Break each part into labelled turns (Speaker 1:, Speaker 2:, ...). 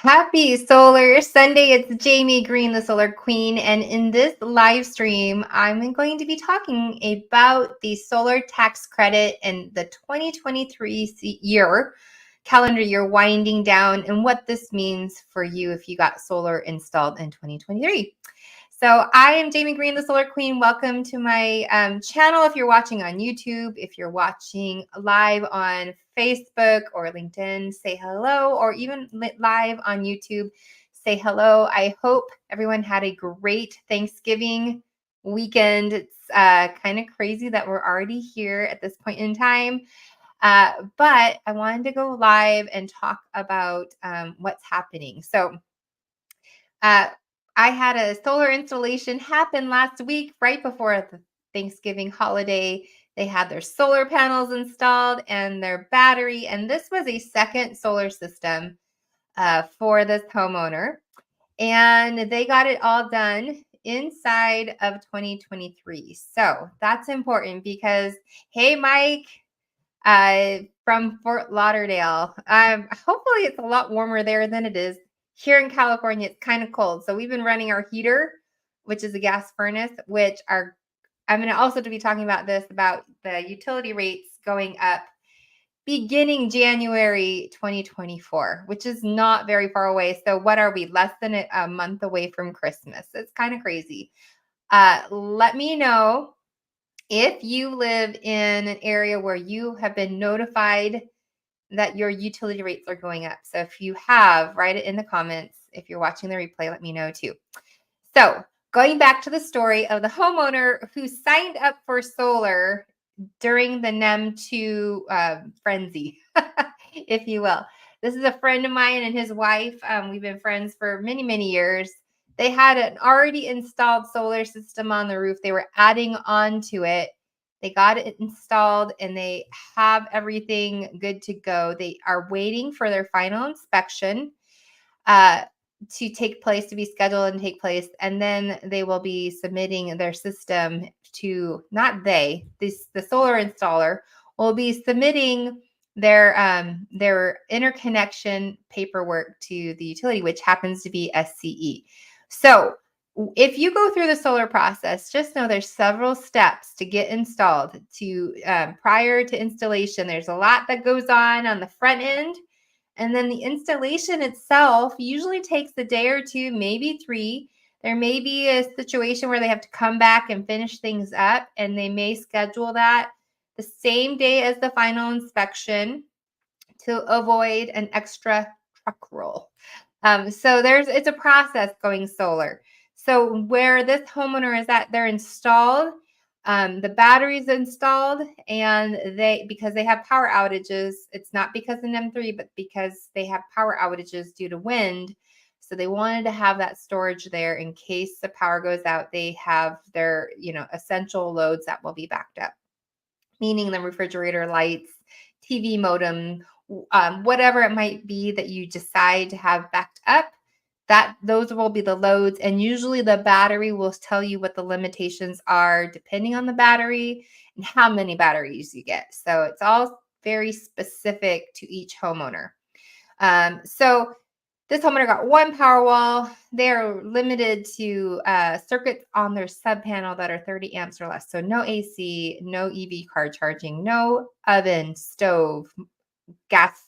Speaker 1: Happy Solar Sunday. It's Jamie Green, the Solar Queen. And in this live stream, I'm going to be talking about the solar tax credit and the 2023 calendar year winding down and what this means for you if you got solar installed in 2023. So I am Jamie Green, the Solar Queen. Welcome to my channel. If you're watching on YouTube, if you're watching live on Facebook or LinkedIn, say hello, or even live on YouTube, say hello. I hope everyone had a great Thanksgiving weekend. It's kind of crazy that we're already here at this point in time. But I wanted to go live and talk about what's happening. So I had a solar installation happen last week, right before the Thanksgiving holiday. They had their solar panels installed and their battery, and this was a second solar system for this homeowner. And they got it all done inside of 2023. So that's important because, hey, Mike, from Fort Lauderdale. Hopefully it's a lot warmer there than it is here in California. It's kind of cold. So we've been running our heater, which is a gas furnace, which I'm going to also be talking about this, about the utility rates going up beginning January 2024, which is not very far away. So what are we? Less than a month away from Christmas. It's kind of crazy. Let me know if you live in an area where you have been notified that your utility rates are going up. So if you have, write it in the comments. If you're watching the replay, let me know too. So going back to the story of the homeowner who signed up for solar during the NEM 2 frenzy, if you will. This is a friend of mine and his wife. We've been friends for many, many years. They had an already installed solar system on the roof. They were adding on to it. They got it installed and they have everything good to go. They are waiting for their final inspection to take place, to be scheduled and take place. And then they will be submitting their system to, not they, the solar installer will be submitting their interconnection paperwork to the utility, which happens to be SCE. So if you go through the solar process, just know there's several steps to get installed. Prior to installation, there's a lot that goes on the front end. And then the installation itself usually takes a day or two, maybe 3. There may be a situation where they have to come back and finish things up, and they may schedule that the same day as the final inspection to avoid an extra truck roll. So it's a process going solar. So where this homeowner is at, they're installed. The battery's installed, and because they have power outages, it's not because of NEM 3, but because they have power outages due to wind. So they wanted to have that storage there in case the power goes out. They have their, essential loads that will be backed up, meaning the refrigerator, lights, TV modem, whatever it might be that you decide to have backed up. Those will be the loads, and usually the battery will tell you what the limitations are depending on the battery and how many batteries you get. So it's all very specific to each homeowner. So this homeowner got one power wall. They're limited to circuits on their sub panel that are 30 amps or less. So no AC, no EV car charging, no oven, stove, gas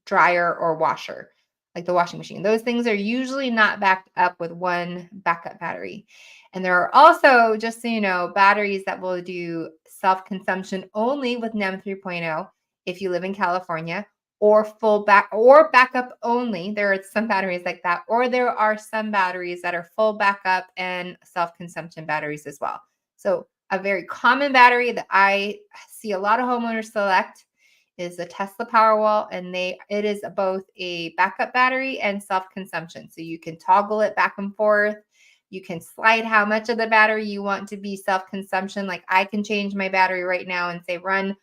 Speaker 1: dryer, or washer, like the washing machine. Those things are usually not backed up with one backup battery. And there are also, just so you know, batteries that will do self-consumption only with NEM 3.0 if you live in California, or backup only. There are some batteries like that, or there are some batteries that are full backup and self-consumption batteries as well. So a very common battery that I see a lot of homeowners select is a Tesla Powerwall, and it is both a backup battery and self-consumption. So you can toggle it back and forth. You can slide how much of the battery you want to be self-consumption. Like I can change my battery right now and say run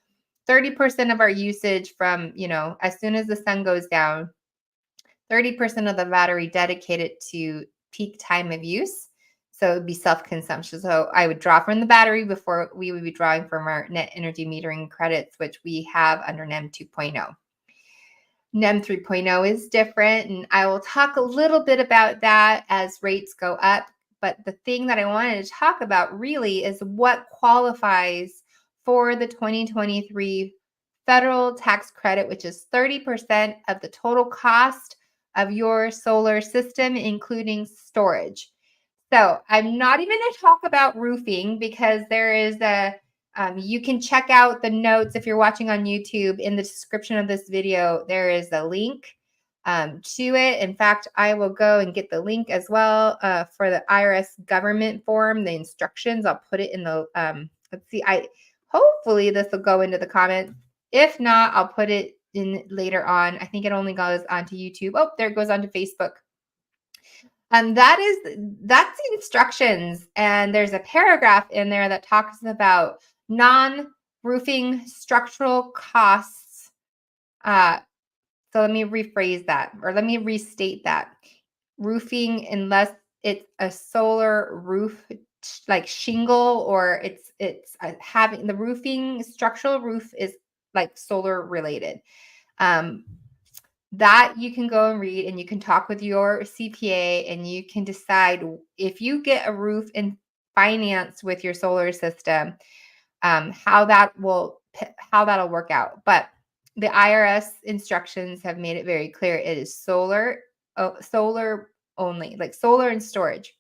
Speaker 1: 30% of our usage from, as soon as the sun goes down, 30% of the battery dedicated to peak time of use. So it would be self-consumption. So I would draw from the battery before we would be drawing from our net energy metering credits, which we have under NEM 2.0. NEM 3.0 is different, and I will talk a little bit about that as rates go up. But the thing that I wanted to talk about really is what qualifies for the 2023 federal tax credit, which is 30% of the total cost of your solar system, including storage. So I'm not even going to talk about roofing because there is you can check out the notes if you're watching on YouTube. In the description of this video, there is a link to it. In fact, I will go and get the link as well for the IRS government form, the instructions. I'll put it in the, let's see, hopefully this will go into the comments. If not, I'll put it in later on. I think it only goes onto YouTube. Oh, there it goes onto Facebook. That's the instructions. And there's a paragraph in there that talks about non-roofing structural costs. So let me rephrase that, or let me restate that. Roofing, unless it's a solar roof, like shingle, or it's having the roofing, structural roof is like solar related. That you can go and read, and you can talk with your CPA, and you can decide if you get a roof and finance with your solar system, how that'll work out. But the IRS instructions have made it very clear. It is solar only, like solar and storage.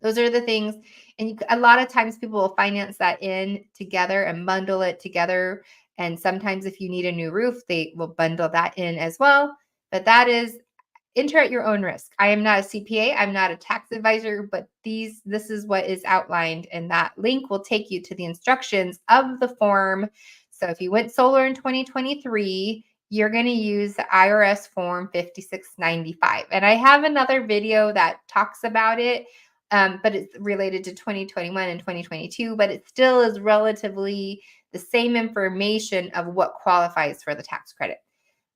Speaker 1: Those are the things. And a lot of times people will finance that in together and bundle it together. And sometimes if you need a new roof, they will bundle that in as well. But that is enter at your own risk. I am not a CPA. I'm not a tax advisor, but this is what is outlined. And that link will take you to the instructions of the form. So if you went solar in 2023, you're going to use the IRS form 5695. And I have another video that talks about it. But it's related to 2021 and 2022, but it still is relatively the same information of what qualifies for the tax credit.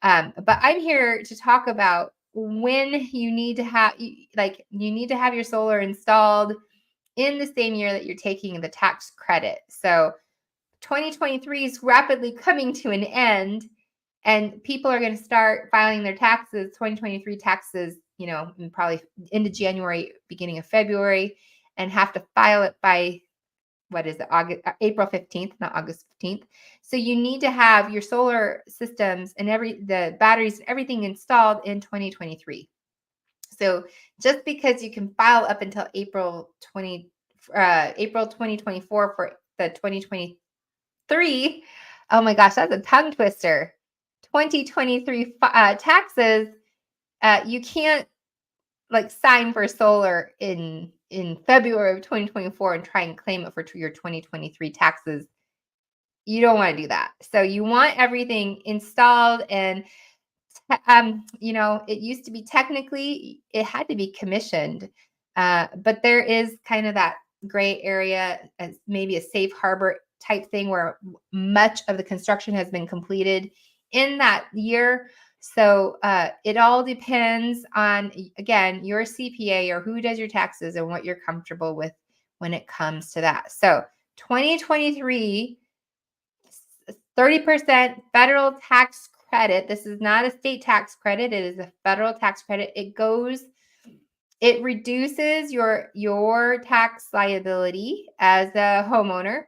Speaker 1: But I'm here to talk about when you need to have, you need to have your solar installed in the same year that you're taking the tax credit. So 2023 is rapidly coming to an end, and people are going to start filing their taxes, 2023 taxes, probably into January, beginning of February, and have to file it by, April 15th, not August 15th. So you need to have your solar systems and the batteries and everything installed in 2023. So just because you can file up until April 2024 for the 2023, oh my gosh, that's a tongue twister. 2023 taxes, you can't sign for solar in February of 2024 and try and claim it for your 2023 taxes. You don't want to do that. So you want everything installed, and it used to be technically it had to be commissioned, but there is kind of that gray area as maybe a safe harbor type thing where much of the construction has been completed in that year. So it all depends on, again, your CPA or who does your taxes and what you're comfortable with when it comes to that. So 2023, 30% federal tax credit. This is not a state tax credit. It is a federal tax credit. It reduces your tax liability as a homeowner.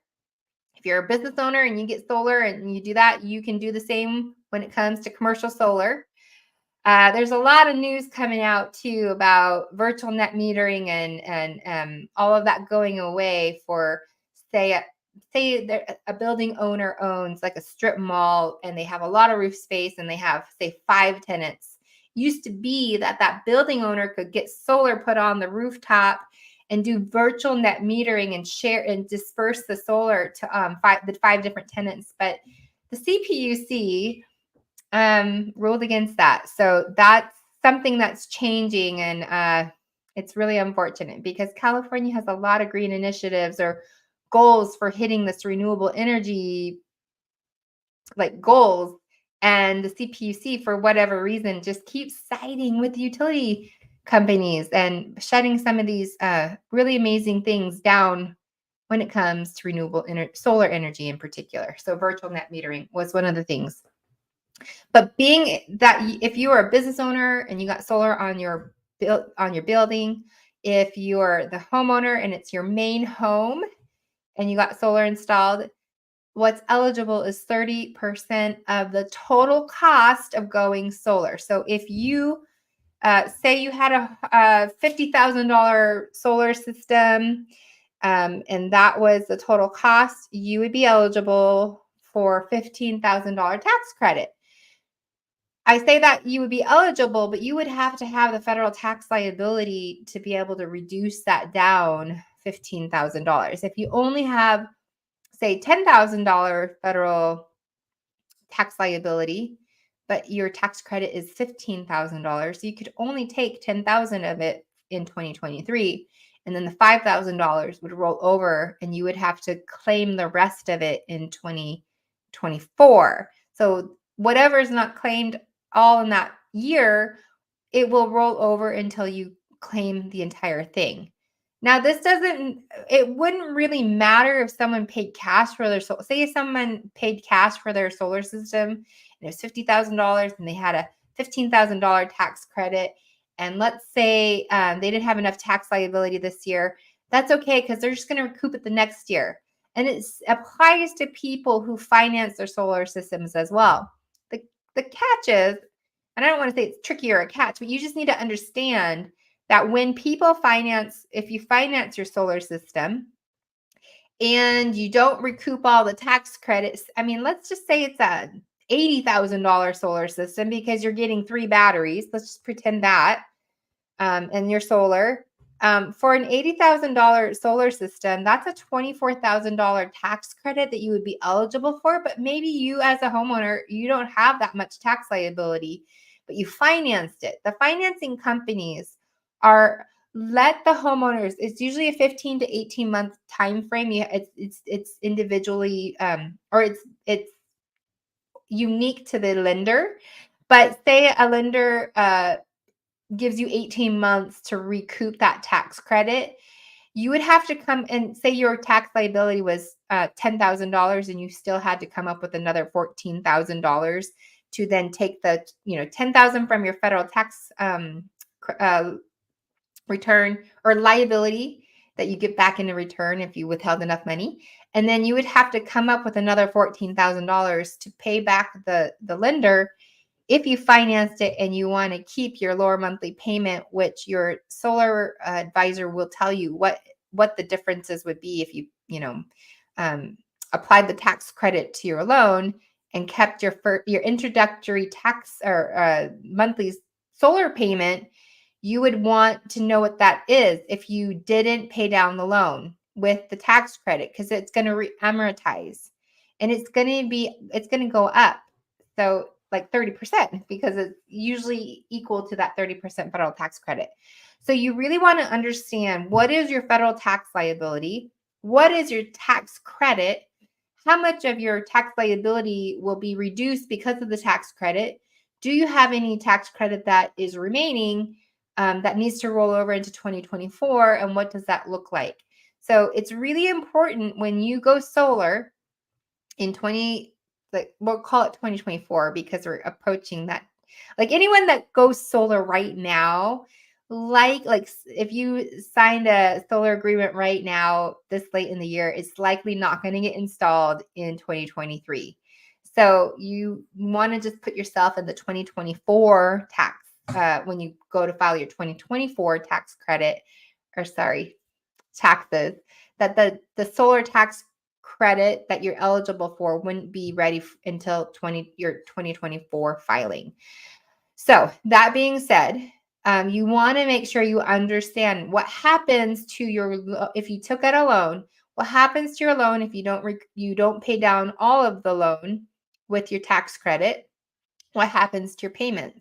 Speaker 1: If you're a business owner and you get solar and you do that, you can do the same when it comes to commercial solar. There's a lot of news coming out too about virtual net metering and all of that going away for, say a building owner owns like a strip mall and they have a lot of roof space and they have, say, 5 tenants. Used to be that building owner could get solar put on the rooftop and do virtual net metering and share and disperse the solar to the 5 different tenants. But the CPUC ruled against that. So that's something that's changing, and it's really unfortunate because California has a lot of green initiatives or goals for hitting this renewable energy goals, and the CPUC, for whatever reason, just keeps siding with utility companies and shutting some of these really amazing things down when it comes to renewable solar energy in particular. So virtual net metering was one of the things. But being that if you are a business owner and you got solar on your building, if you're the homeowner and it's your main home and you got solar installed, what's eligible is 30% of the total cost of going solar. So if you say you had a $50,000 solar system, and that was the total cost, you would be eligible for $15,000 tax credit. I say that you would be eligible, but you would have to have the federal tax liability to be able to reduce that down $15,000. If you only have, say, $10,000 federal tax liability, but your tax credit is $15,000, you could only take $10,000 of it in 2023, and then the $5,000 would roll over, and you would have to claim the rest of it in 2024. So whatever is not claimed all in that year, it will roll over until you claim the entire thing. Now, it wouldn't really matter if someone paid cash for their say if someone paid cash for their solar system and it was $50,000 and they had a $15,000 tax credit. And let's say they didn't have enough tax liability this year. That's okay because they're just going to recoup it the next year. And it applies to people who finance their solar systems as well. The catch is, and I don't want to say it's tricky or a catch, but you just need to understand that when people finance, if you finance your solar system and you don't recoup all the tax credits, I mean, let's just say it's a $80,000 solar system because you're getting 3 batteries. Let's just pretend that, and your solar. For an $80,000 solar system, that's a $24,000 tax credit that you would be eligible for. But maybe you, as a homeowner, you don't have that much tax liability, but you financed it. The financing companies let the homeowners. It's usually a 15 to 18 month time frame. It's individually, or it's unique to the lender. But say a lender gives you 18 months to recoup that tax credit, you would have to come and say your tax liability was $10,000 and you still had to come up with another $14,000 to then take the $10,000 from your federal tax return or liability that you get back in a return if you withheld enough money. And then you would have to come up with another $14,000 to pay back the lender if you financed it and you want to keep your lower monthly payment, which your solar advisor will tell you what the differences would be if you applied the tax credit to your loan and kept your introductory tax or monthly solar payment. You would want to know what that is if you didn't pay down the loan with the tax credit, because it's going to amortize and it's going to go up. So like 30%, because it's usually equal to that 30% federal tax credit. So you really want to understand, what is your federal tax liability? What is your tax credit? How much of your tax liability will be reduced because of the tax credit? Do you have any tax credit that is remaining that needs to roll over into 2024? And what does that look like? So it's really important when you go solar in we'll call it 2024 because we're approaching that. Like anyone that goes solar right now, like if you signed a solar agreement right now, this late in the year, it's likely not going to get installed in 2023. So you want to just put yourself in the 2024 tax when you go to file your 2024 tax credit, or sorry, taxes, that the solar tax credit that you're eligible for wouldn't be ready until your 2024 filing. So that being said, you want to make sure you understand what happens to if you took out a loan. What happens to your loan if you don't pay down all of the loan with your tax credit? What happens to your payments?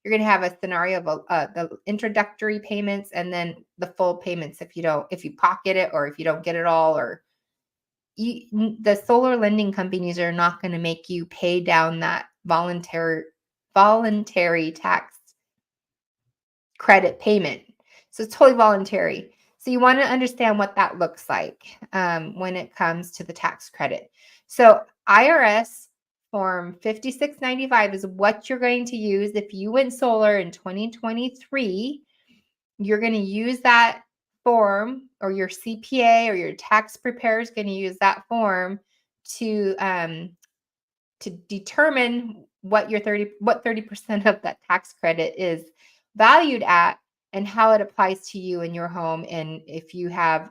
Speaker 1: You're going to have a scenario of the introductory payments and then the full payments if you pocket it, or if you don't get it all, or the solar lending companies are not going to make you pay down that voluntary tax credit payment. So it's totally voluntary. So you want to understand what that looks like when it comes to the tax credit. So IRS Form 5695 is what you're going to use if you went solar in 2023. You're going to use that form, or your CPA or your tax preparer is going to use that form to determine what 30% of that tax credit is valued at, and how it applies to you in your home, and if you have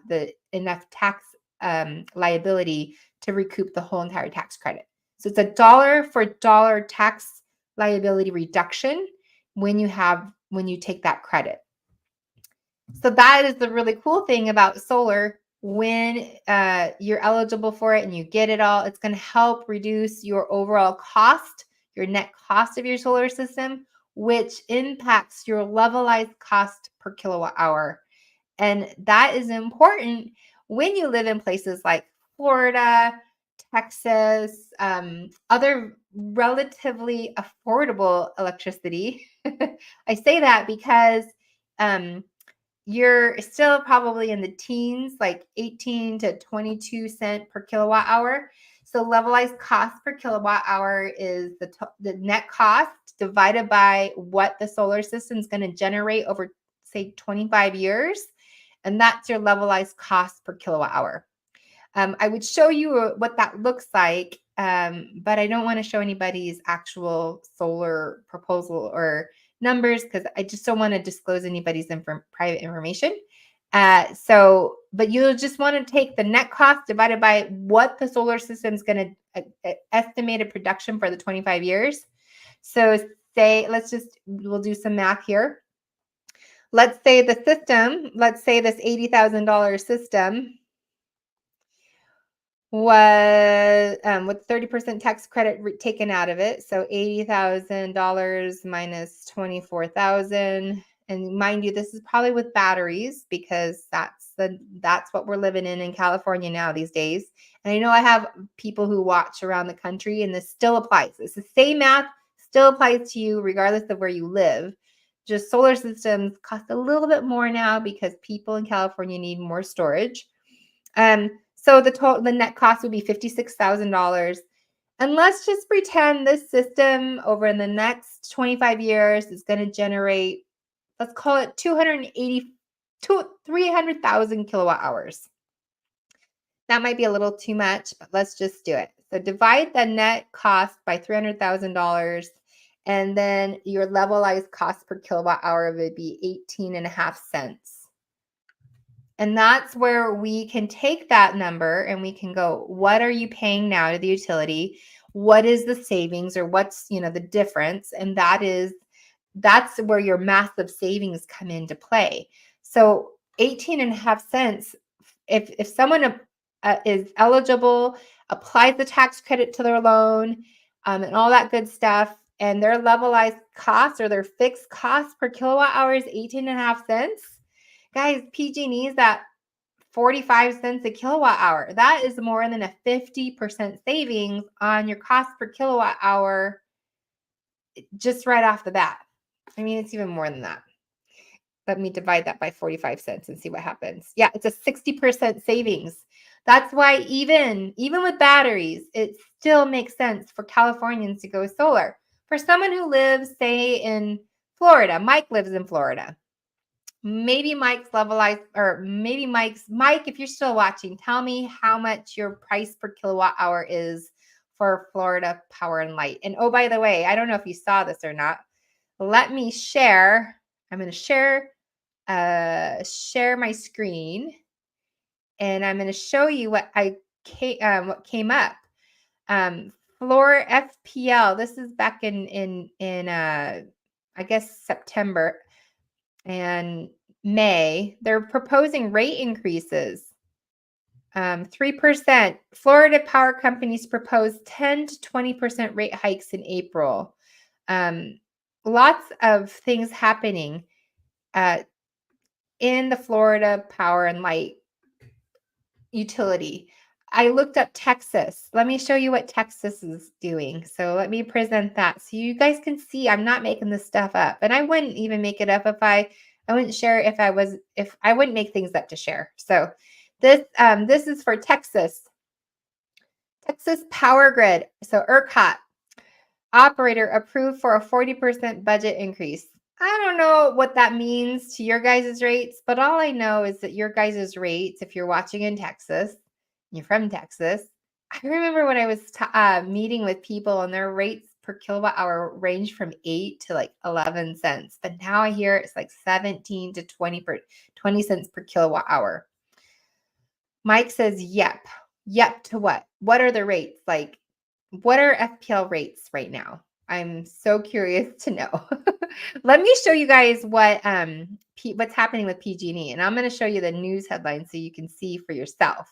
Speaker 1: enough tax liability to recoup the whole entire tax credit. So it's a dollar for dollar tax liability reduction when you take that credit. So that is the really cool thing about solar. When you're eligible for it and you get it all, it's going to help reduce your overall cost, your net cost of your solar system, which impacts your levelized cost per kilowatt hour. And that is important when you live in places like Florida, Texas, other relatively affordable electricity. I say that because you're still probably in the teens, like 18 to 22 cent per kilowatt hour. So levelized cost per kilowatt hour is the net cost divided by what the solar system is going to generate over, say, 25 years. And that's your levelized cost per kilowatt hour. I would show you what that looks like, but I don't want to show anybody's actual solar proposal or numbers because I just don't want to disclose anybody's private information. But you'll just want to take the net cost divided by what the solar system is going to estimated production for the 25 years. So we'll do some math here. Let's say this $80,000 system was with 30% tax credit taken out of it. So $80,000 minus 24,000. And mind you, this is probably with batteries because that's what we're living in California now these days. And I know I have people who watch around the country, and this still applies. It's the same math, still applies to you regardless of where you live. Just solar systems cost a little bit more now because people in California need more storage. So the net cost would be $56,000. And let's just pretend this system over in the next 25 years is going to generate, let's call it 300,000 kilowatt hours. That might be a little too much, but let's just do it. So divide the net cost by $300,000, and then your levelized cost per kilowatt hour would be 18.5 cents. And that's where we can take that number and we can go, what are you paying now to the utility? What is the savings, or what's, the difference? And that's where your massive savings come into play. So 18.5 cents, if someone is eligible, applies the tax credit to their loan, and all that good stuff, and their levelized cost or their fixed cost per kilowatt hour is 18.5 cents. Guys, PG&E is at 45 cents a kilowatt hour. That is more than a 50% savings on your cost per kilowatt hour just right off the bat. I mean, it's even more than that. Let me divide that by 45 cents and see what happens. Yeah, it's a 60% savings. That's why even with batteries, it still makes sense for Californians to go solar. For someone who lives, say, in Florida, Mike lives in Florida. Maybe Mike's levelized, or maybe Mike, if you're still watching, tell me how much your price per kilowatt hour is for Florida Power and Light. And oh, by the way, I don't know if you saw this or not. Let me share. I'm going to share my screen, and I'm going to show you what came up. Floor FPL. This is back in I guess September and May. They're proposing rate increases. 3%. Florida power companies proposed 10 to 20% rate hikes in April. Lots of things happening in the Florida Power and Light utility. I looked up Texas. Let me show you what Texas is doing. So let me present that so you guys can see I'm not making this stuff up. And I wouldn't even make it up if I wouldn't share if I wouldn't make things up to share. So this is for Texas Power Grid. So ERCOT. Operator approved for a 40% budget increase. I don't know what that means to your guys' rates, but all I know is that your guys' rates, if you're watching in Texas, you're from Texas. I remember when I was meeting with people and their rates per kilowatt hour range from 8 to like 11 cents. But now I hear it's like 17 to 20 cents per kilowatt hour. Mike says, yep. Yep to what? What are the rates? Like, what are FPL rates right now? I'm so curious to know. Let me show you guys what's happening with PG&E, and I'm going to show you the news headlines so you can see for yourself.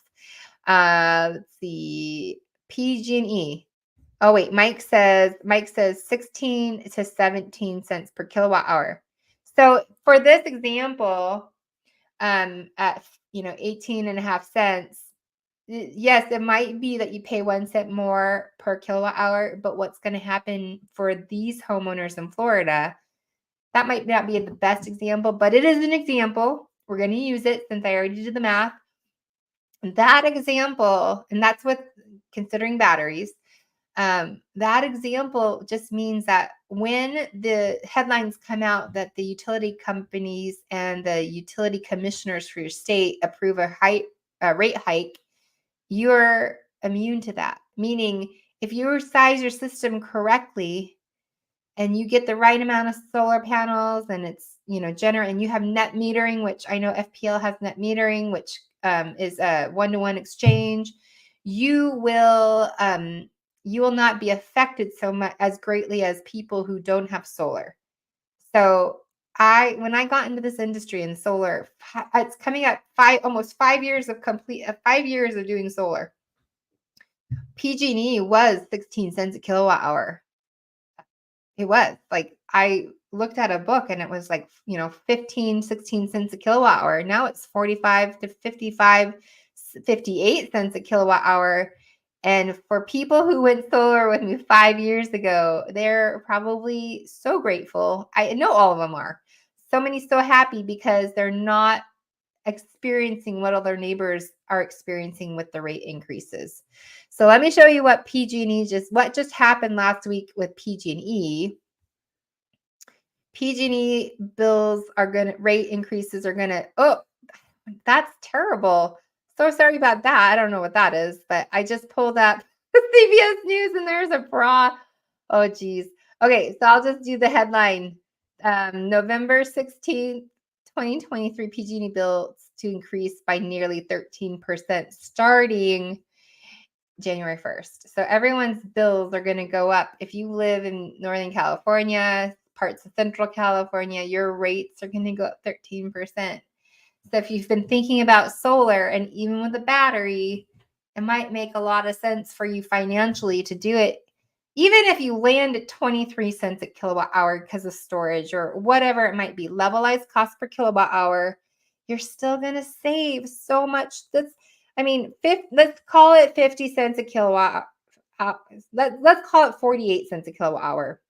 Speaker 1: Let's see, PG&E. Oh wait, Mike says 16 to 17 cents per kilowatt hour. So for this example, at 18 and a half cents. Yes, it might be that you pay 1 cent more per kilowatt hour, but what's going to happen for these homeowners in Florida, that might not be the best example, but it is an example. We're going to use it since I already did the math. That example, and that's with considering batteries, that example just means that when the headlines come out that the utility companies and the utility commissioners for your state approve a rate hike, you're immune to that. Meaning, if you size your system correctly and you get the right amount of solar panels and it's, and you have net metering, which I know FPL has net metering, which is a one-to-one exchange, you will not be affected so much as greatly as people who don't have solar. So when I got into this industry in solar, it's coming up almost 5 years of 5 years of doing solar. PG&E was 16 cents a kilowatt hour. It was like, I looked at a book and it was like, 15, 16 cents a kilowatt hour. Now it's 45 to 55, 58 cents a kilowatt hour. And for people who went solar with me 5 years ago, they're probably so grateful. I know all of them are. So many so happy because they're not experiencing what other neighbors are experiencing with the rate increases. So let me show you what what just happened last week with PG&E. PG&E rate increases are oh, that's terrible. So sorry about that. I don't know what that is, but I just pulled up CBS News and there's a bra. Oh, geez. Okay, so I'll just do the headline. November 16th, 2023, PG&E bills to increase by nearly 13% starting January 1st. So everyone's bills are going to go up. If you live in Northern California, parts of Central California, your rates are going to go up 13%. So if you've been thinking about solar and even with a battery, it might make a lot of sense for you financially to do it. Even if you land at 23 cents a kilowatt hour because of storage or whatever it might be, levelized cost per kilowatt hour, you're still going to save so much. Let's call it 50 cents a kilowatt. Let's call it 48 cents a kilowatt hour.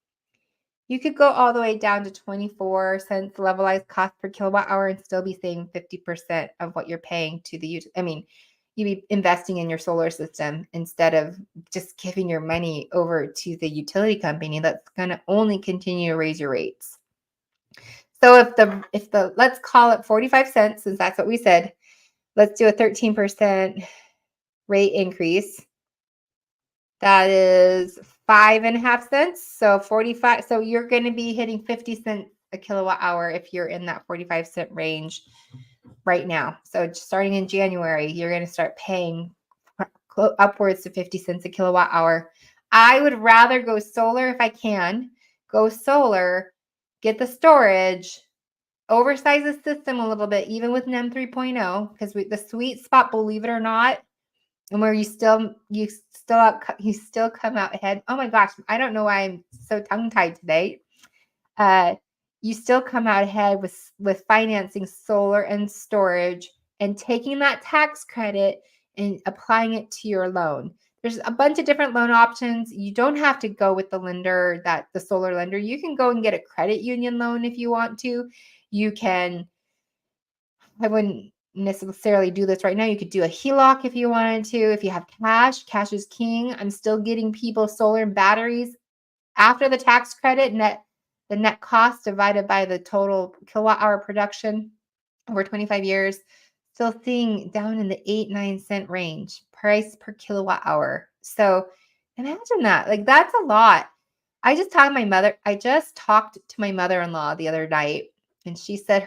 Speaker 1: You could go all the way down to 24 cents levelized cost per kilowatt hour and still be saving 50% of what you're paying to the utility. You'd be investing in your solar system instead of just giving your money over to the utility company that's going to only continue to raise your rates. So if the let's call it 45 cents, since that's what we said, let's do a 13% rate increase. That is 5.5 cents. So 45. So you're going to be hitting 50 cents a kilowatt hour if you're in that 45 cent range right now. So starting in January, you're going to start paying upwards to 50 cents a kilowatt hour. I would rather go solar if I can. Go solar, get the storage, oversize the system a little bit, even with NEM 3.0, because the sweet spot, believe it or not, and where you still come out ahead. Oh my gosh, I don't know why I'm so tongue-tied today. You still come out ahead with financing solar and storage and taking that tax credit and applying it to your loan. There's a bunch of different loan options. You don't have to go with the solar lender. You can go and get a credit union loan if you want to. I wouldn't necessarily do this right now. You could do a HELOC if you wanted to. If you have cash is king. I'm still getting people solar and batteries After the tax credit, the net cost divided by the total kilowatt hour production over 25 years, still seeing down in the 8-9 cent range, price per kilowatt hour. So imagine that. Like, that's a lot. I just talked to my mother-in-law the other night, and she said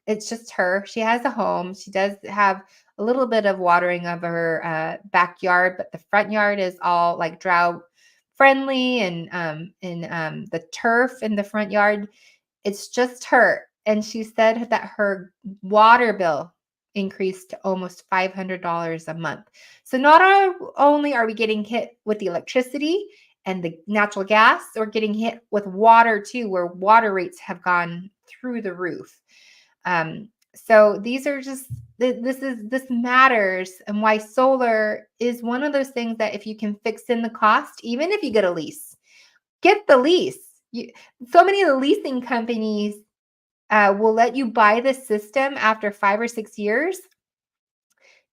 Speaker 1: it's just her. She has a home. She does have a little bit of watering of her backyard, but the front yard is all like drought friendly, and the turf in the front yard, it's just her. And she said that her water bill increased to almost $500 a month. So not only are we getting hit with the electricity and the natural gas, we're getting hit with water too, where water rates have gone through the roof. So these are just, this matters, and why solar is one of those things that if you can fix in the cost, even if you get a lease, get the lease. So many of the leasing companies will let you buy the system after 5 or 6 years.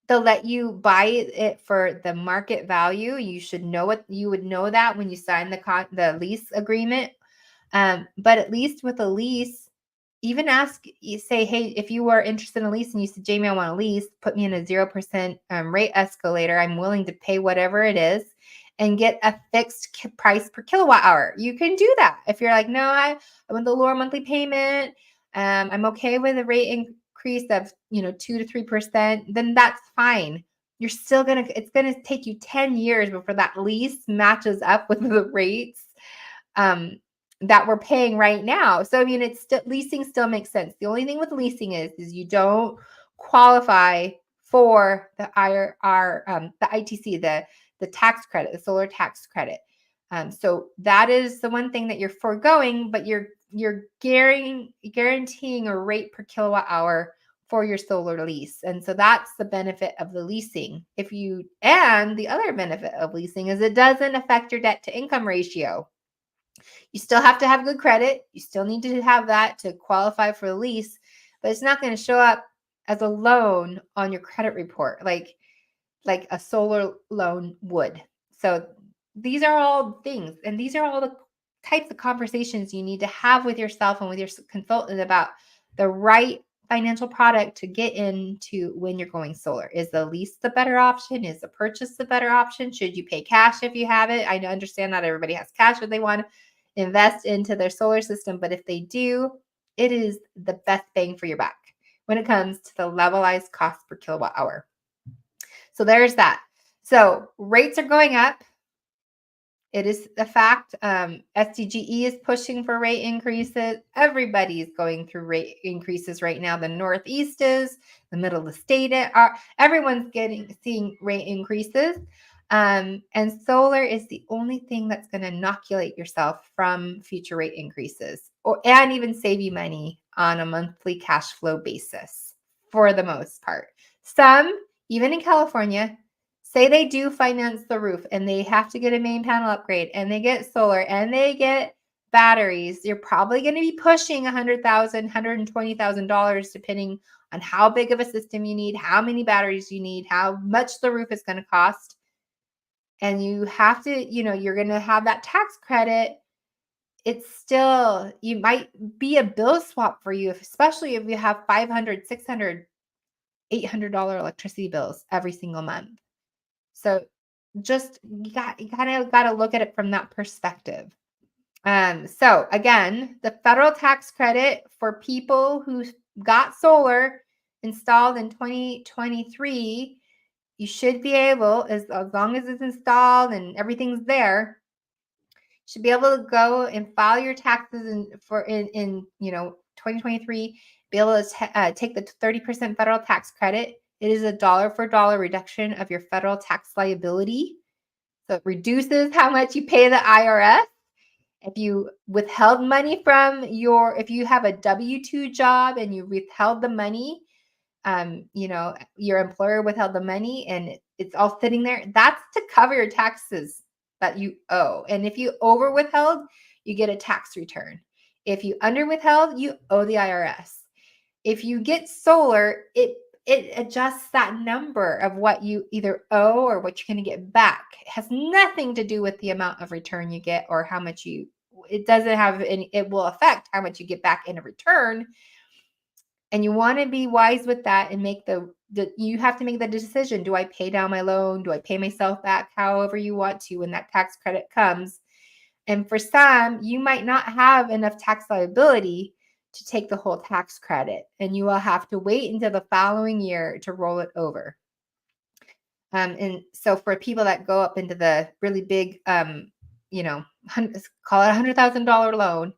Speaker 1: They'll let you buy it for the market value. You would know that when you sign the lease agreement. But at least with a lease, even say, hey, if you are interested in a lease and you said, Jamie, I want a lease, put me in a 0% rate escalator. I'm willing to pay whatever it is and get a fixed price per kilowatt hour. You can do that. If you're like, no, I want the lower monthly payment. I'm okay with a rate increase of 2 to 3%, then that's fine. It's going to take you 10 years before that lease matches up with the rates that we're paying right now. So, I mean, leasing still makes sense. The only thing with leasing is you don't qualify for the the ITC, the tax credit, the solar tax credit. So that is the one thing that you're foregoing, but you're guaranteeing a rate per kilowatt hour for your solar lease. And so that's the benefit of the leasing. And the other benefit of leasing is it doesn't affect your debt to income ratio. You still have to have good credit. You still need to have that to qualify for the lease, but it's not going to show up as a loan on your credit report like a solar loan would. So these are all things, and these are all the types of conversations you need to have with yourself and with your consultant about the right financial product to get into when you're going solar. Is the lease the better option? Is the purchase the better option? Should you pay cash if you have it? I understand not everybody has cash if they want to invest into their solar system, but if they do, it is the best bang for your buck when it comes to the levelized cost per kilowatt hour. So there's that. So rates are going up. It is a fact. SDGE is pushing for rate increases. Everybody's going through rate increases right now. The Northeast is, the middle of the state are. Everyone's seeing rate increases. And solar is the only thing that's going to inoculate yourself from future rate increases, and even save you money on a monthly cash flow basis for the most part. Some, even in California, say they do finance the roof and they have to get a main panel upgrade and they get solar and they get batteries. You're probably going to be pushing $100,000, $120,000, depending on how big of a system you need, how many batteries you need, how much the roof is going to cost. And you have to, you're going to have that tax credit. It's still, you might be a bill swap for you, especially if you have $500, $600, $800 electricity bills every single month. So just you kind of got to look at it from that perspective. So again, the federal tax credit for people who got solar installed in 2023, you should be able, as long as it's installed and everything's there, should be able to go and file your taxes in 2023, be able to take the 30% federal tax credit. It is a dollar for dollar reduction of your federal tax liability. So it reduces how much you pay the IRS. If you withheld money if you have a W-2 job and you withheld the money, your employer withheld the money and it's all sitting there, that's to cover your taxes that you owe. And if you over withheld, you get a tax return. If you under withheld, you owe the IRS. If you get solar, it it adjusts that number of what you either owe or what you're going to get back. It has nothing to do with the amount of return you get or how much it doesn't have any, it will affect how much you get back in a return. And you want to be wise with that and make you have to make the decision. Do I pay down my loan? Do I pay myself back? However you want to when that tax credit comes. And for some, you might not have enough tax liability to take the whole tax credit, and you will have to wait until the following year to roll it over. And so for people that go up into the really big, call it $100,000 loan,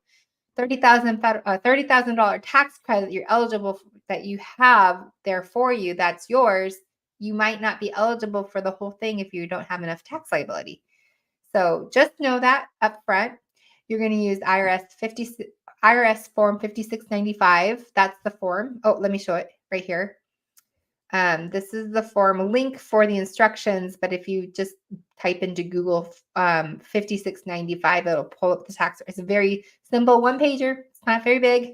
Speaker 1: $30,000 tax credit you're eligible for, that you have there for you, that's yours. You might not be eligible for the whole thing if you don't have enough tax liability. So just know that up front. You're going to use IRS form 5695. That's the form. Oh, let me show it right here. This is the form link for the instructions, but if you just type into Google 5695, it'll pull up the tax. It's a very simple one-pager. It's not very big.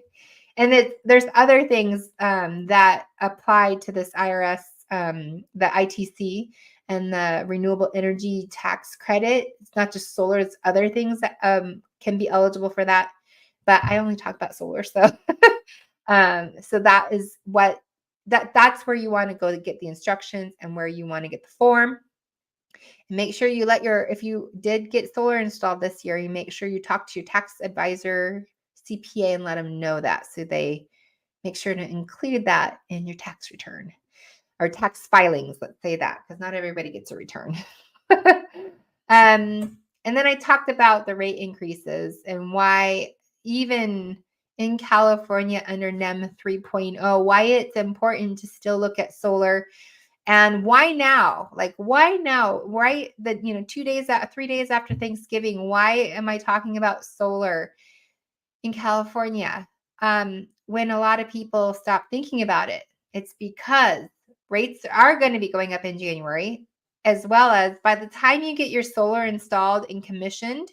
Speaker 1: And there's other things that apply to this IRS, the ITC and the renewable energy tax credit. It's not just solar, it's other things that can be eligible for that. But I only talk about solar, so so that is what that's where you want to go to get the instructions and where you want to get the form. And make sure you if you did get solar installed this year, you make sure you talk to your tax advisor, CPA, and let them know that, so they make sure to include that in your tax return or tax filings. Let's say that, because not everybody gets a return. And then I talked about the rate increases and why even in California under NEM 3.0, why it's important to still look at solar. And why now? Like, why now? Right? 3 days after Thanksgiving, why am I talking about solar in California? When a lot of people stop thinking about it, it's because rates are going to be going up in January, as well as by the time you get your solar installed and commissioned,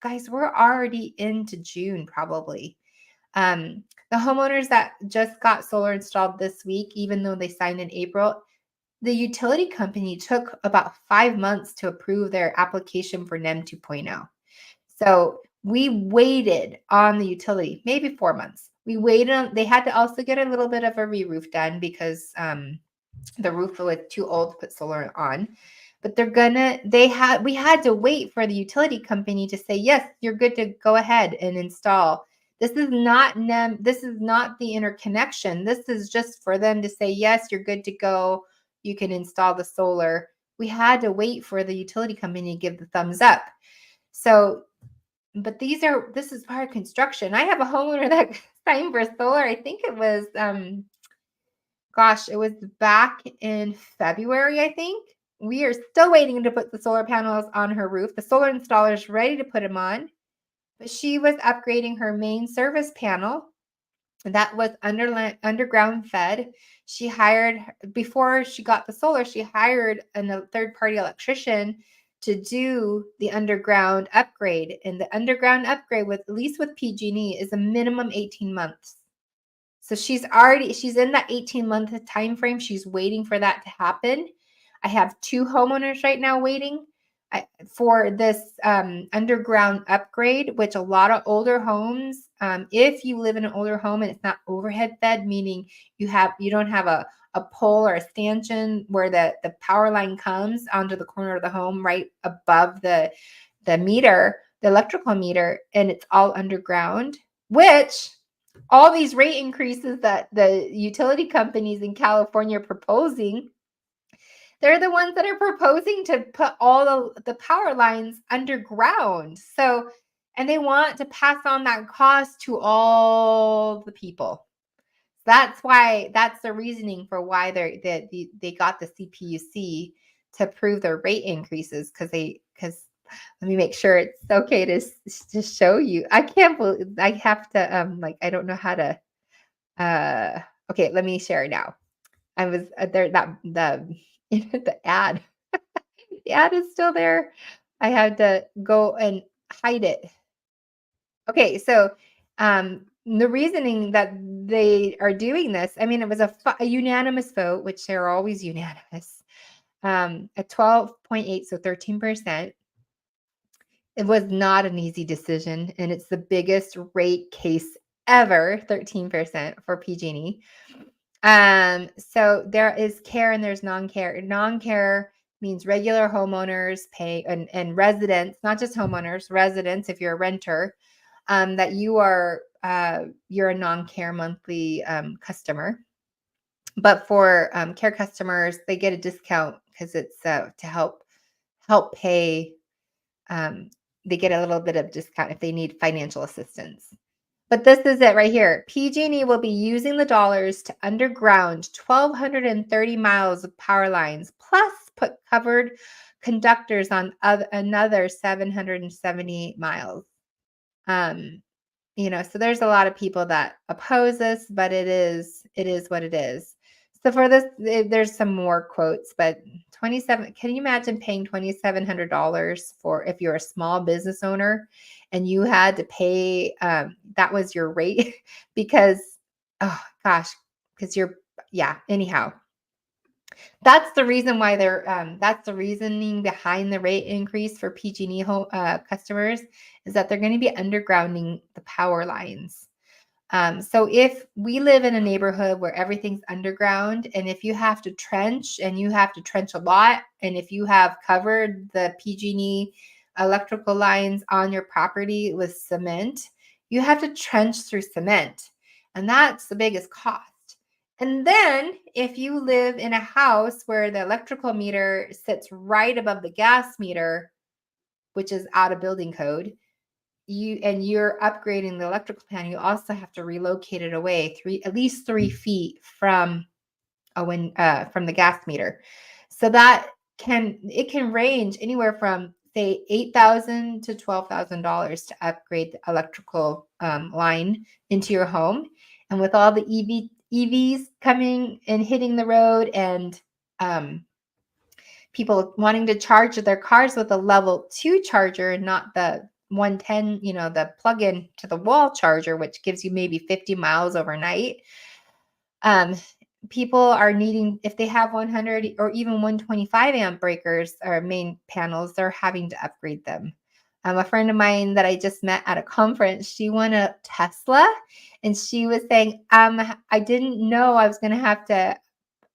Speaker 1: guys, we're already into June probably. The homeowners that just got solar installed this week, even though they signed in April, the utility company took about 5 months to approve their application for NEM 2.0. So we waited on the utility, maybe 4 months. We waited on, they had to also get a little bit of a re-roof done because the roof was too old to put solar on. But we had to wait for the utility company to say, yes, you're good to go ahead and install. This is not NEM, this is not the interconnection. This is just for them to say, yes, you're good to go. You can install the solar. We had to wait for the utility company to give the thumbs up. So, but this is part of construction. I have a homeowner that signed for solar. I think it was, it was back in February, I think. We are still waiting to put the solar panels on her roof. The solar installer is ready to put them on, but she was upgrading her main service panel that was underground fed. She hired, before she got the solar, she hired a third-party electrician to do the underground upgrade. And the underground upgrade, at least with PG&E, is a minimum 18 months. So she's in that 18-month time frame. She's waiting for that to happen. I have 2 homeowners right now waiting for this underground upgrade, which a lot of older homes, if you live in an older home and it's not overhead fed, meaning you don't have a pole or a stanchion where the power line comes onto the corner of the home right above the meter, the electrical meter, and it's all underground, which all these rate increases that the utility companies in California are proposing, they're the ones that are proposing to put all the power lines underground. So, and they want to pass on that cost to all the people. That's the reasoning for why they got the CPUC to approve their rate increases, because let me make sure it's okay to show you. I can't believe I have to I don't know how to okay, let me share now. I was there the ad. The ad is still there. I had to go and hide it. Okay, so the reasoning that they are doing this. I mean, it was a unanimous vote, which they're always unanimous, at 12.8, so 13%. It was not an easy decision, and it's the biggest rate case ever, 13% for PG&E. So there is care and there's non-care. Non-care means regular homeowners pay and residents, not just homeowners, residents, if you're a renter, that you're a non-care monthly customer. But for care customers, they get a discount because it's to help pay. They get a little bit of discount if they need financial assistance. But this is it right here. PG&E will be using the dollars to underground 1,230 miles of power lines, plus put covered conductors on another 778 miles. So there's a lot of people that oppose this, but it is what it is. So for this, there's some more quotes, but can you imagine paying $2,700 for if you're a small business owner and you had to pay, that was your rate because, oh gosh, anyhow. That's the reason why that's the reasoning behind the rate increase for PG&E customers is that they're going to be undergrounding the power lines. So if we live in a neighborhood where everything's underground, and if you have to trench and you have to trench a lot, and if you have covered the PG&E electrical lines on your property with cement, you have to trench through cement. And that's the biggest cost. And then if you live in a house where the electrical meter sits right above the gas meter, which is out of building code, you're upgrading the electrical panel, you also have to relocate it away at least 3 feet from the gas meter. So it can range anywhere from say $8,000 to $12,000 to upgrade the electrical line into your home. And with all the EVs coming and hitting the road, and people wanting to charge their cars with a level 2 charger and not the 110, the plug-in to the wall charger, which gives you maybe 50 miles overnight. People are needing, if they have 100 or even 125 amp breakers or main panels, they're having to upgrade them. A friend of mine that I just met at a conference, she won a Tesla, and she was saying, I didn't know I was going to have to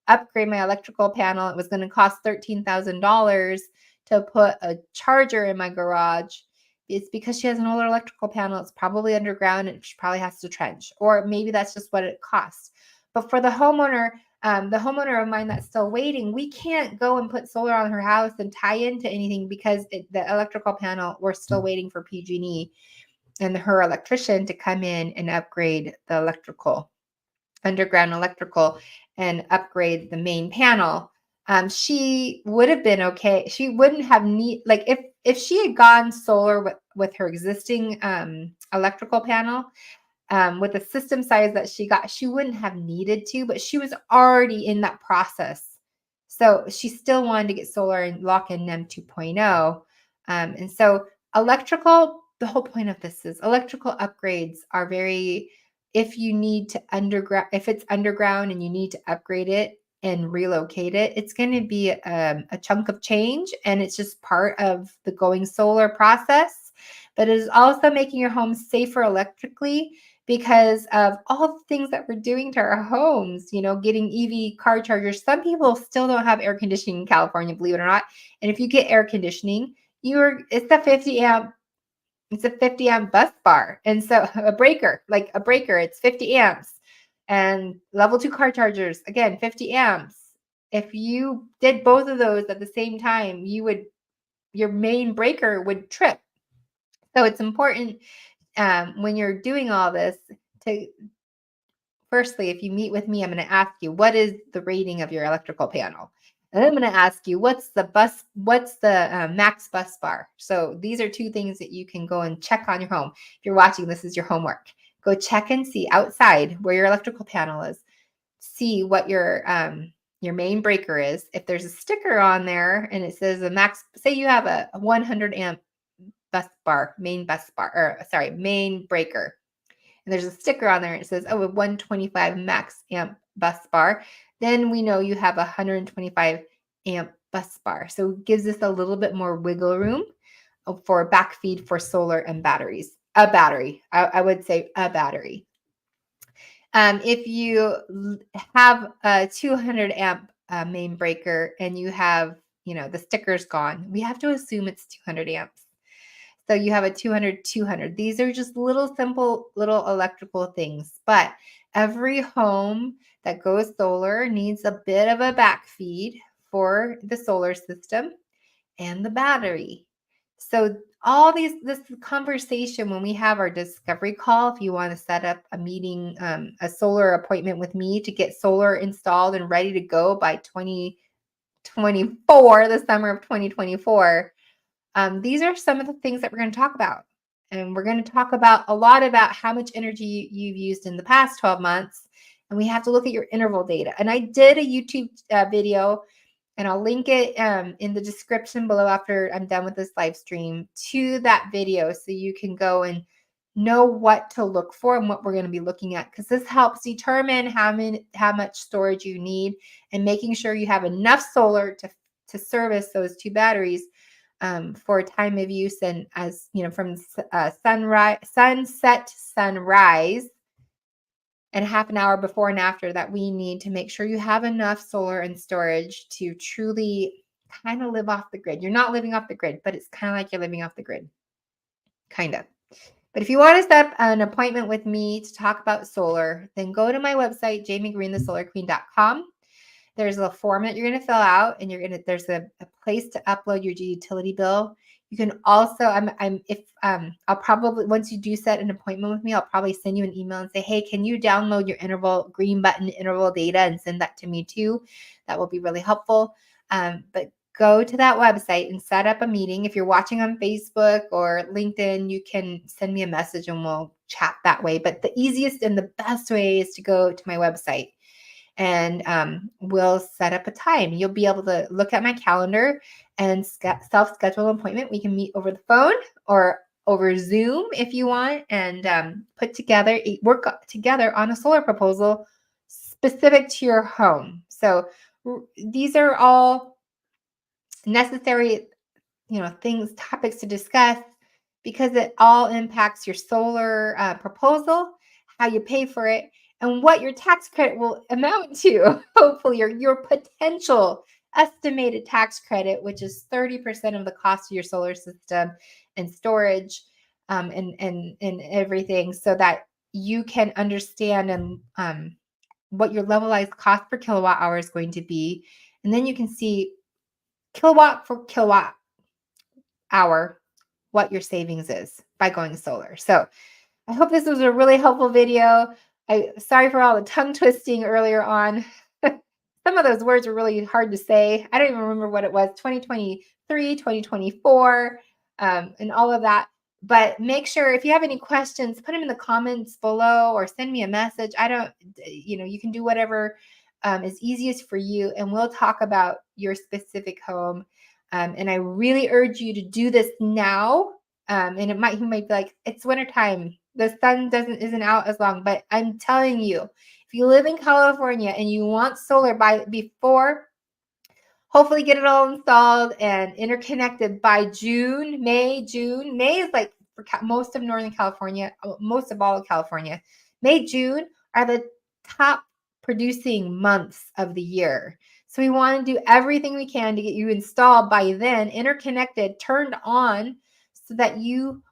Speaker 1: upgrade my electrical panel. It was going to cost $13,000 to put a charger in my garage. It's because she has an older electrical panel. It's probably underground and she probably has to trench, or maybe that's just what it costs. But for the homeowner of mine that's still waiting, we can't go and put solar on her house and tie into anything because the electrical panel, we're still waiting for PG&E and her electrician to come in and upgrade the underground electrical and upgrade the main panel. She would have been okay. She wouldn't have if she had gone solar with her existing electrical panel, with the system size that she got, she wouldn't have needed to, but she was already in that process. So she still wanted to get solar and lock in NEM 2.0. And so the whole point of this is electrical upgrades are if you need to if it's underground and you need to upgrade it and relocate it, it's going to be a chunk of change, and it's just part of the going solar process. But it is also making your home safer electrically because of all the things that we're doing to our homes, getting EV car chargers. Some people still don't have air conditioning in California, believe it or not. And if you get air conditioning, it's a 50 amp. It's a 50 amp bus bar. And so a breaker, it's 50 amps. And level 2 car chargers, again, 50 amps. If you did both of those at the same time, your main breaker would trip. So it's important when you're doing all this firstly, if you meet with me, I'm going to ask you, what is the rating of your electrical panel? And I'm going to ask you, what's the max bus bar? So these are 2 things that you can go and check on your home. If you're watching, this is your homework. Go check and see outside where your electrical panel is. See what your main breaker is. If there's a sticker on there and it says a max, say you have a 100 amp main breaker, and there's a sticker on there. And it says, oh, a 125 max amp bus bar. Then we know you have a 125 amp bus bar. So it gives us a little bit more wiggle room for backfeed for solar and batteries. A battery, I would say a battery. If you have a 200 amp main breaker and you have, the sticker's gone, we have to assume it's 200 amps. So you have a 200, 200. These are just little simple little electrical things, but every home that goes solar needs a bit of a backfeed for the solar system and the battery. So this conversation, when we have our discovery call, if you want to set up a meeting, a solar appointment with me to get solar installed and ready to go by 2024, the summer of 2024, these are some of the things that we're going to talk about. And we're going to talk about a lot about how much energy you've used in the past 12 months. And we have to look at your interval data. And I did a YouTube video, and I'll link it in the description below after I'm done with this live stream to that video, so you can go and know what to look for and what we're going to be looking at, because this helps determine how much storage you need, and making sure you have enough solar to service those two batteries for time of use, and as from sunset to sunrise, and half an hour before and after, that we need to make sure you have enough solar and storage to truly kind of live off the grid. You're not living off the grid, but it's kind of like you're living off the grid, kind of. But if you want to set up an appointment with me to talk about solar, then go to my website, jamiegreenthesolarqueen.com. There's a form that you're going to fill out, and there's a place to upload your utility bill. You can also, I'll probably, once you do set an appointment with me, I'll probably send you an email and say, hey, can you download your green button interval data and send that to me too? That will be really helpful. But go to that website and set up a meeting. If you're watching on Facebook or LinkedIn, you can send me a message and we'll chat that way. But the easiest and the best way is to go to my website, and we'll set up a time. You'll be able to look at my calendar and self-schedule an appointment. We can meet over the phone or over Zoom if you want, and work together on a solar proposal specific to your home. So these are all necessary, topics to discuss, because it all impacts your solar proposal, how you pay for it, and what your tax credit will amount to. Hopefully your potential estimated tax credit, which is 30% of the cost of your solar system and storage, and everything, so that you can understand and what your levelized cost per kilowatt hour is going to be. And then you can see kilowatt for kilowatt hour what your savings is by going solar. So I hope this was a really helpful video. Sorry for all the tongue twisting earlier on. Some of those words were really hard to say. I don't even remember what it was, 2023, 2024, and all of that. But make sure, if you have any questions, put them in the comments below or send me a message. You can do whatever is easiest for you, and we'll talk about your specific home. And I really urge you to do this now. And you might be like, it's wintertime, the sun isn't out as long, but I'm telling you, if you live in California and you want solar before, hopefully get it all installed and interconnected by May is like for most of Northern California, most of all of California. May, June are the top producing months of the year. So we want to do everything we can to get you installed by then, interconnected, turned on, so that you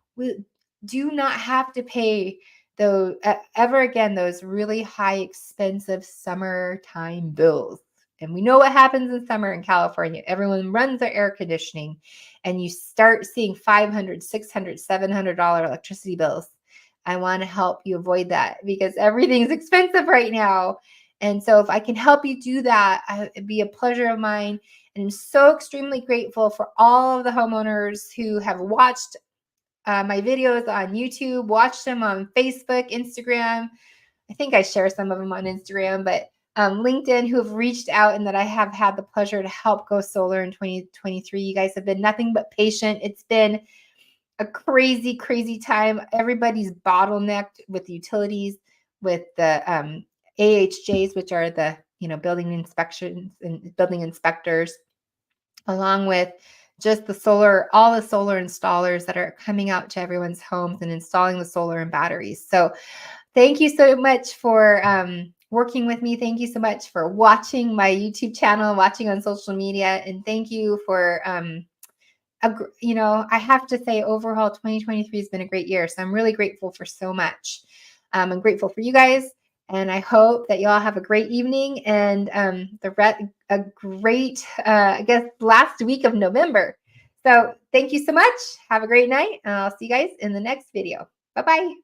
Speaker 1: do not have to pay ever again those really high, expensive summertime bills. And we know what happens in summer in California. Everyone runs their air conditioning, and you start seeing $500, $600, $700 electricity bills. I want to help you avoid that, because everything's expensive right now. And so if I can help you do that, it'd be a pleasure of mine. And I'm so extremely grateful for all of the homeowners who have watched my videos on YouTube, watched them on Facebook, Instagram. I think I share some of them on Instagram, but LinkedIn, who have reached out and that I have had the pleasure to help go solar in 2023. You guys have been nothing but patient. It's been a crazy, crazy time. Everybody's bottlenecked with utilities, with the AHJs, which are the building inspections and building inspectors, along with just all the solar installers that are coming out to everyone's homes and installing the solar and batteries. So thank you so much for working with me. Thank you so much for watching my YouTube channel, watching on social media, and thank you for I have to say, overall, 2023 has been a great year. So I'm really grateful for so much. I'm grateful for you guys. And I hope that you all have a great evening and a great, I guess, last week of November. So thank you so much. Have a great night. And I'll see you guys in the next video. Bye-bye.